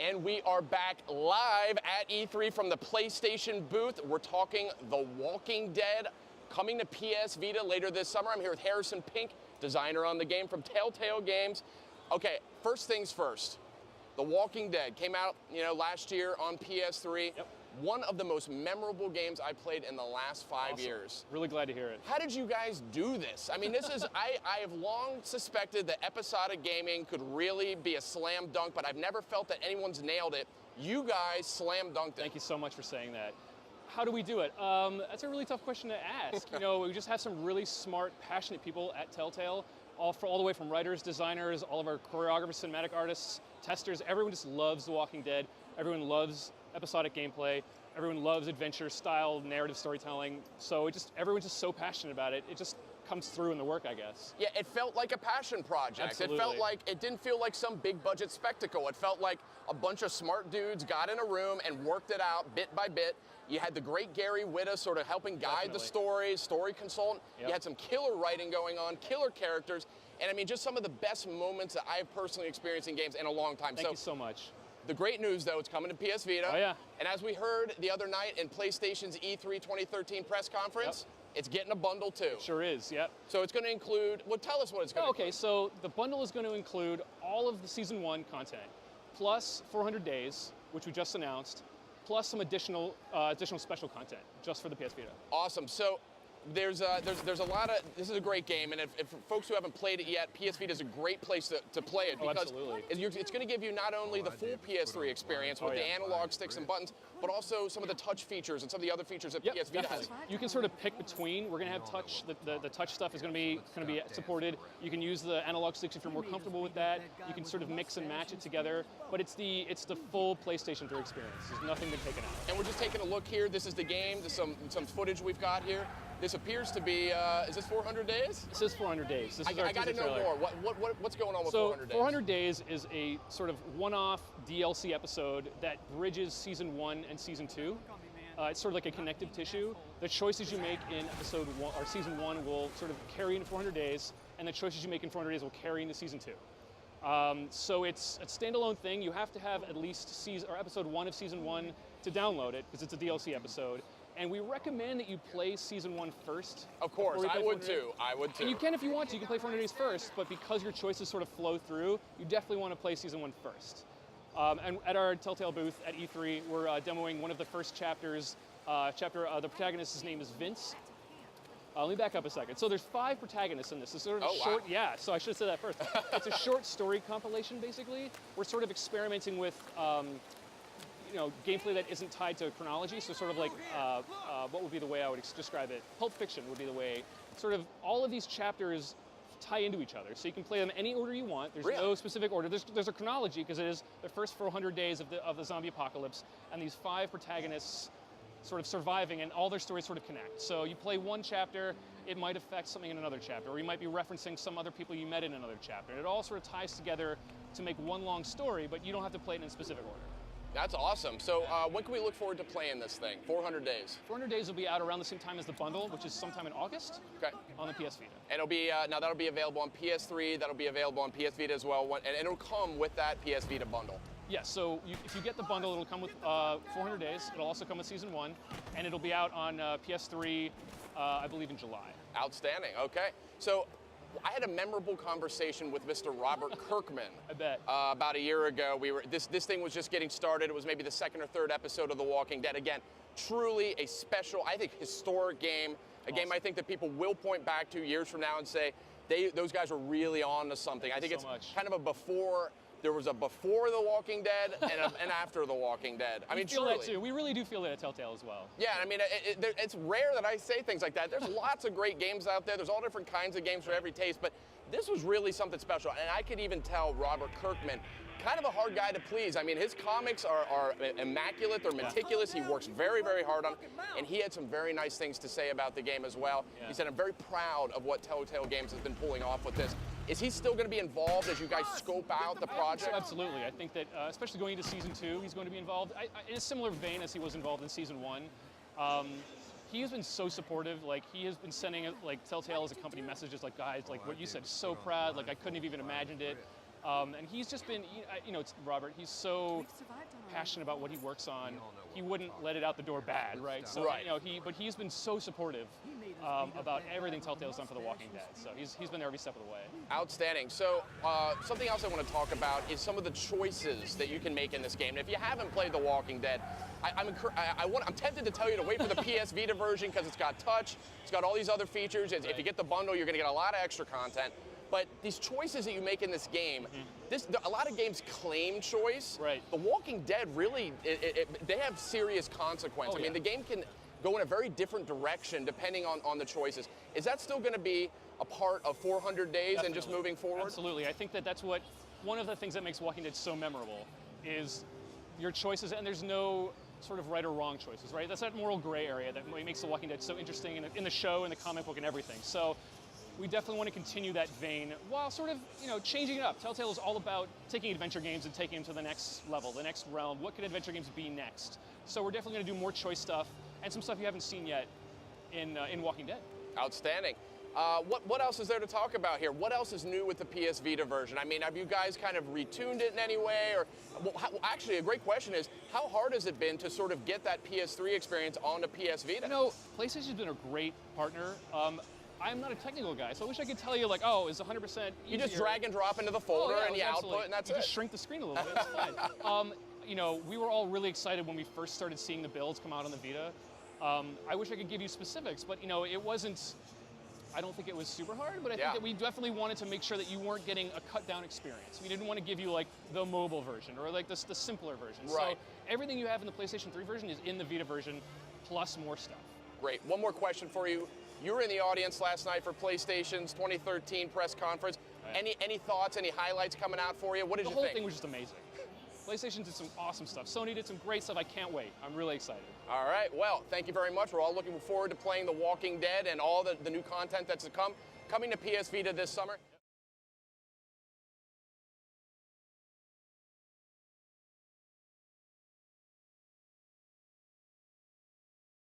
And we are back live at E3 from the PlayStation booth. We're talking The Walking Dead, coming to PS Vita later this summer. I'm here with Harrison Pink, designer on the game from Telltale Games. Okay, first things first. The Walking Dead came out, last year on PS3. Yep. One of the most memorable games I played in the last 5 years. Really glad to hear it. How did you guys do this? I mean, this is, I have long suspected that episodic gaming could really be a slam dunk, but I've never felt that anyone's nailed it. You guys slam dunked it. Thank you so much for saying that. How do we do it? That's a really tough question to ask. We just have some really smart, passionate people at Telltale, all the way from writers, designers, all of our choreographers, cinematic artists, testers. Everyone just loves The Walking Dead. Everyone loves episodic gameplay. Everyone loves adventure-style narrative storytelling. So everyone's just so passionate about it. It just comes through in the work, I guess. Yeah, it felt like a passion project. Absolutely. It didn't feel like some big budget spectacle. It felt like a bunch of smart dudes got in a room and worked it out bit by bit. You had the great Gary Whitta sort of helping guide the story consultant. Yep. You had some killer writing going on, killer characters, and I mean, just some of the best moments that I've personally experienced in games in a long time. Thank you so much. The great news, though, it's coming to PS Vita. Oh, yeah. And as we heard the other night in PlayStation's E3 2013 press conference, it's getting a bundle, too. It sure is, yep. So it's going to include, well, tell us what it's going to include. Okay, so the bundle is going to include all of the Season 1 content, plus 400 days, which we just announced, plus some additional special content, just for the PS Vita. Awesome. So there's a lot of, this is a great game, and if folks who haven't played it yet, PS Vita is a great place to play it, because it's going to give you not only the full PS3 experience with the analog sticks and buttons, but also some of the touch features and some of the other features that PS Vita has. You can sort of pick between. We're going to have touch. The touch stuff is going to be supported. You can use the analog sticks if you're more comfortable with that. You can sort of mix and match it together. But it's the full PlayStation 3 experience. There's nothing been taken out. And we're just taking a look here. This is the game. There's some footage we've got here. This appears to be, is this 400 days? This is 400 days. This is I got to know more. What's going on with 400 days? 400 days is a sort of one-off DLC episode that bridges Season 1 and Season 2. It's sort of like a connective tissue. The choices you make in Episode 1 or Season 1 will sort of carry into 400 days, and the choices you make in 400 days will carry into Season 2. So it's a standalone thing. You have to have at least Episode 1 of Season 1 to download it, because it's a DLC episode. And we recommend that you play Season 1 first. Of course, I would too. And you can if you want to. You can play 400 days first, but because your choices sort of flow through, you definitely want to play Season 1 first. And at our Telltale booth at E3, we're demoing one of the first chapters. The protagonist's name is Vince. Let me back up a second. So there's 5 protagonists in this. It's sort of short. Wow. Yeah, so I should have said that first. It's a short story compilation, basically. We're sort of experimenting with gameplay that isn't tied to chronology, so sort of like, what would be the way I would describe it? Pulp Fiction would be the way. Sort of all of these chapters tie into each other, so you can play them any order you want. There's no specific order. There's a chronology, because it is the first 400 days of the zombie apocalypse, and these 5 protagonists sort of surviving, and all their stories sort of connect. So you play one chapter, it might affect something in another chapter, or you might be referencing some other people you met in another chapter. And it all sort of ties together to make one long story, but you don't have to play it in a specific order. That's awesome. So when can we look forward to playing this thing? 400 days. 400 days will be out around the same time as the bundle, which is sometime in August. Okay. On the PS Vita. And it'll be now that'll be available on PS3. That'll be available on PS Vita as well, and it'll come with that PS Vita bundle. Yes. So if you get the bundle, it'll come with 400 days. It'll also come with Season 1, and it'll be out on PS3, I believe, in July. Outstanding. Okay. So I had a memorable conversation with Mr. Robert Kirkman. I bet. About a year ago. This thing was just getting started. It was maybe the 2nd or 3rd episode of The Walking Dead. Again, truly a special, I think, historic game. A game I think that people will point back to years from now and say, those guys were really on to something. I think it's kind of a before. There was a before The Walking Dead and an after The Walking Dead. I mean, feel truly. That too. We really do feel that at Telltale as well. Yeah, I mean, it's rare that I say things like that. There's lots of great games out there. There's all different kinds of games for every taste, but this was really something special. And I could even tell Robert Kirkman, kind of a hard guy to please. I mean, his comics are immaculate. They're meticulous. He works very, very hard on it. And he had some very nice things to say about the game as well. Yeah. He said, I'm very proud of what Telltale Games has been pulling off with this. Is he still going to be involved as you guys scope out the project? Absolutely. I think that, especially going into Season 2, he's going to be involved in a similar vein as he was involved in Season 1. He has been so supportive. Like, he has been sending, like, Telltale as a company messages like, guys, like what you said, so proud. Like, I couldn't have even imagined it. And he's just been, it's Robert. He's so passionate about what he works on. He wouldn't let it out the door bad, right? So but he's been so supportive about everything Telltale's done for The Walking Dead. So he's been there every step of the way. Outstanding. So something else I want to talk about is some of the choices that you can make in this game. And if you haven't played The Walking Dead, I'm tempted to tell you to wait for the PS Vita version because it's got touch, it's got all these other features. If you get the bundle, you're going to get a lot of extra content. But these choices that you make in this game, a lot of games claim choice. Right. The Walking Dead really, they have serious consequence. I mean, the game can go in a very different direction depending on the choices. Is that still going to be a part of 400 Days and just moving forward? Absolutely. I think that's one of the things that makes Walking Dead so memorable is your choices, and there's no sort of right or wrong choices, right? That's that moral gray area that makes The Walking Dead so interesting in the show, in the comic book, and everything. So we definitely want to continue that vein while sort of, changing it up. Telltale is all about taking adventure games and taking them to the next level, the next realm. What could adventure games be next? So we're definitely going to do more choice stuff and some stuff you haven't seen yet in Walking Dead. Outstanding. What else is there to talk about here? What else is new with the PS Vita version? I mean, have you guys kind of retuned it in any way? Or actually, a great question is, how hard has it been to sort of get that PS3 experience onto PS Vita? PlayStation's been a great partner. I'm not a technical guy, so I wish I could tell you, like, it's 100% easier. You just drag and drop into the folder and you output, and that's it. You just shrink the screen a little bit, it's fine. We were all really excited when we first started seeing the builds come out on the Vita. I wish I could give you specifics, but, it wasn't, I don't think it was super hard, but I think that we definitely wanted to make sure that you weren't getting a cut-down experience. We didn't want to give you, like, the mobile version or, like, the simpler version. Right. So everything you have in the PlayStation 3 version is in the Vita version, plus more stuff. Great. One more question for you. You were in the audience last night for PlayStation's 2013 press conference. Right. Any thoughts, any highlights coming out for you? What did you think? The whole thing was just amazing. PlayStation did some awesome stuff. Sony did some great stuff. I can't wait. I'm really excited. All right. Well, thank you very much. We're all looking forward to playing The Walking Dead and all the new content that's to come. Coming to PS Vita this summer.